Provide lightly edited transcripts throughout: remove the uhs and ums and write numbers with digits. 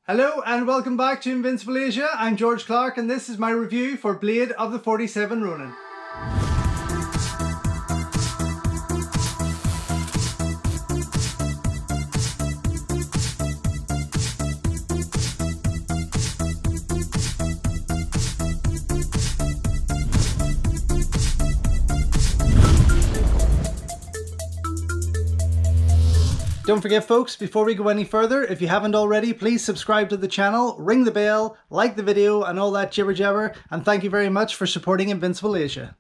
Hello and welcome back to Invincible Asia. I'm George Clark and this is my review for Blade of the 47 Ronin. Don't forget folks, before we go any further, if you haven't already, please subscribe to the channel, ring the bell, like the video and all that jibber jabber, and thank you very much for supporting Invincible Asia.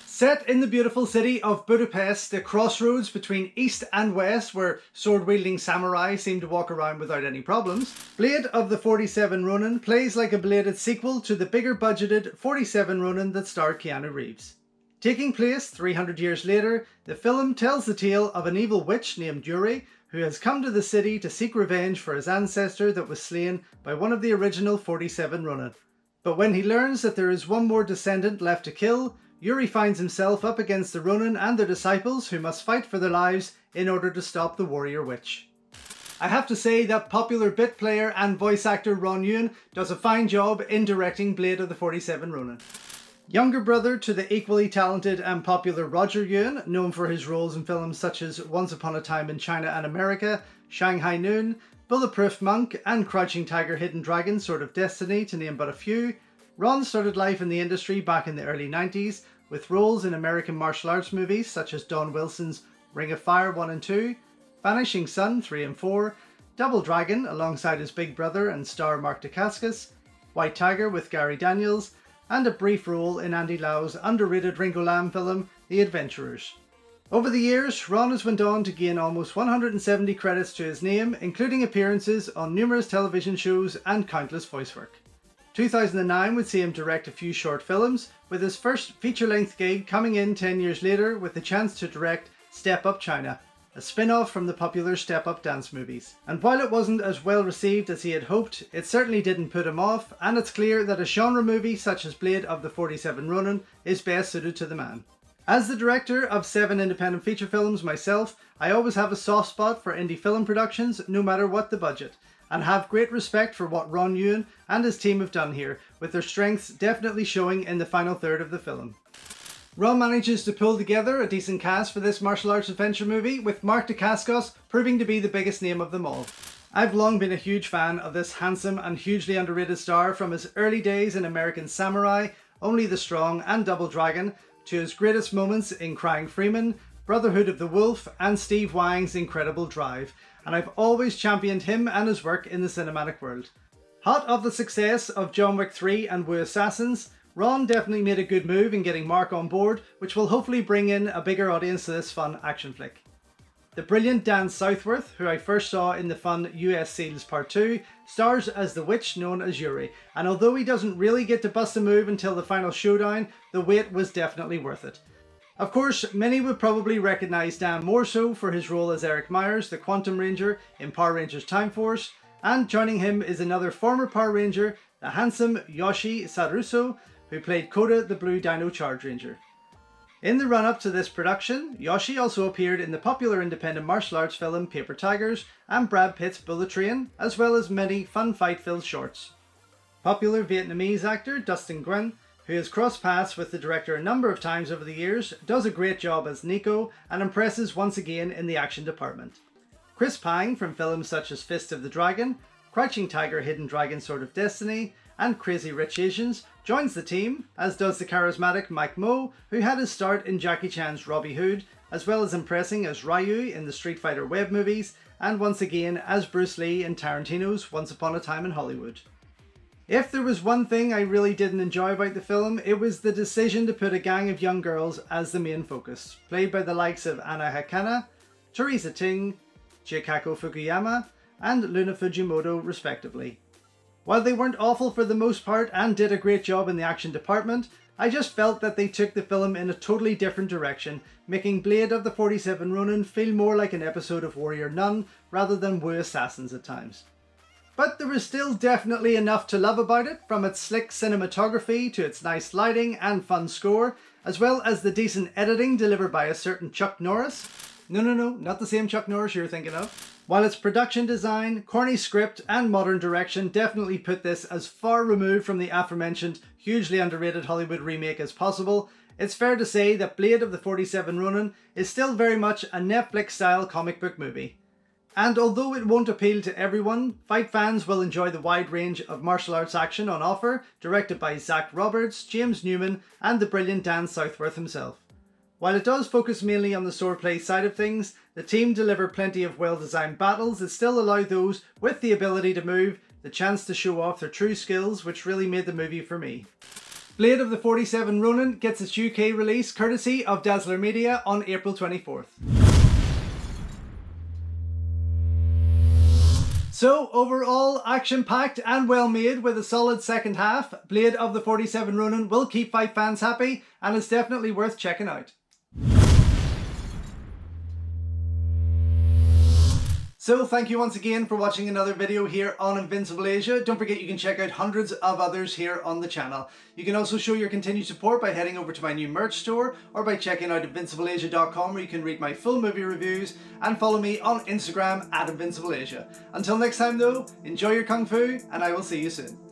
Set in the beautiful city of Budapest, the crossroads between East and West, where sword-wielding samurai seem to walk around without any problems, Blade of the 47 Ronin plays like a belated sequel to the bigger budgeted 47 Ronin that starred Keanu Reeves. Taking place 300 years later, the film tells the tale of an evil witch named Yuri, who has come to the city to seek revenge for his ancestor that was slain by one of the original 47 Ronin. But when he learns that there is one more descendant left to kill, Yuri finds himself up against the Ronin and their disciples who must fight for their lives in order to stop the warrior witch. I have to say that popular bit player and voice actor Ron Yuan does a fine job in directing Blade of the 47 Ronin. Younger brother to the equally talented and popular Roger Yuan, known for his roles in films such as Once Upon a Time in China and America, Shanghai Noon, Bulletproof Monk and Crouching Tiger, Hidden Dragon, Sword of Destiny, to name but a few, Ron started life in the industry back in the early 90s with roles in American martial arts movies such as Don Wilson's Ring of Fire 1 and 2, Vanishing Son 3 and 4, Double Dragon alongside his big brother and star Mark Dacascos, White Tiger with Gary Daniels, and a brief role in Andy Lau's underrated Ringo Lam film, The Adventurers. Over the years, Ron has went on to gain almost 170 credits to his name, including appearances on numerous television shows and countless voice work. 2009 would see him direct a few short films, with his first feature-length gig coming in 10 years later with the chance to direct Step Up China, a spin-off from the popular Step Up dance movies. And while it wasn't as well received as he had hoped, it certainly didn't put him off, and it's clear that a genre movie such as Blade of the 47 Ronin is best suited to the man. As the director of 7 independent feature films myself, I always have a soft spot for indie film productions no matter what the budget, and have great respect for what Ron Yuan and his team have done here, with their strengths definitely showing in the final third of the film. Ron manages to pull together a decent cast for this martial arts adventure movie, with Mark Dacascos proving to be the biggest name of them all. I've long been a huge fan of this handsome and hugely underrated star, from his early days in American Samurai, Only the Strong and Double Dragon, to his greatest moments in Crying Freeman, Brotherhood of the Wolf and Steve Wang's incredible Drive, and I've always championed him and his work in the cinematic world. Hot off the success of John Wick 3 and Wu Assassins, Ron definitely made a good move in getting Mark on board, which will hopefully bring in a bigger audience to this fun action flick. The brilliant Dan Southworth, who I first saw in the fun US Seals Part 2, stars as the witch known as Yuri, and although he doesn't really get to bust a move until the final showdown, the wait was definitely worth it. Of course, many would probably recognise Dan more so for his role as Eric Myers, the Quantum Ranger in Power Rangers Time Force, and joining him is another former Power Ranger, the handsome Yoshi Saruso, who played Koda the Blue Dino Charge Ranger. In the run-up to this production, Yoshi also appeared in the popular independent martial arts film Paper Tigers and Brad Pitt's Bullet Train, as well as many fun fight-filled shorts. Popular Vietnamese actor Dustin Nguyen, who has crossed paths with the director a number of times over the years, does a great job as Nico and impresses once again in the action department. Chris Pang from films such as Fist of the Dragon, Crouching Tiger, Hidden Dragon, Sword of Destiny, and Crazy Rich Asians joins the team, as does the charismatic Mike Moh, who had his start in Jackie Chan's Robbie Hood, as well as impressing as Ryu in the Street Fighter web movies, and once again as Bruce Lee in Tarantino's Once Upon a Time in Hollywood. If there was one thing I really didn't enjoy about the film, it was the decision to put a gang of young girls as the main focus, played by the likes of Anna Hakana, Teresa Ting, Chikako Fukuyama, and Luna Fujimoto respectively. While they weren't awful for the most part and did a great job in the action department, I just felt that they took the film in a totally different direction, making Blade of the 47 Ronin feel more like an episode of Warrior Nun rather than Wu Assassins at times. But there was still definitely enough to love about it, from its slick cinematography to its nice lighting and fun score, as well as the decent editing delivered by a certain Chuck Norris. No, not the same Chuck Norris you're thinking of. While its production design, corny script and modern direction definitely put this as far removed from the aforementioned hugely underrated Hollywood remake as possible, it's fair to say that Blade of the 47 Ronin is still very much a Netflix-style comic book movie. And although it won't appeal to everyone, fight fans will enjoy the wide range of martial arts action on offer, directed by Zach Roberts, James Newman and the brilliant Dan Southworth himself. While it does focus mainly on the swordplay side of things, the team deliver plenty of well-designed battles that still allow those with the ability to move the chance to show off their true skills, which really made the movie for me. Blade of the 47 Ronin gets its UK release courtesy of Dazzler Media on April 24th. So overall, action-packed and well made with a solid second half, Blade of the 47 Ronin will keep fight fans happy and is definitely worth checking out. So thank you once again for watching another video here on Invincible Asia. Don't forget you can check out hundreds of others here on the channel. You can also show your continued support by heading over to my new merch store or by checking out invincibleasia.com, where you can read my full movie reviews and follow me on Instagram @InvincibleAsia. Until next time though, enjoy your Kung Fu and I will see you soon.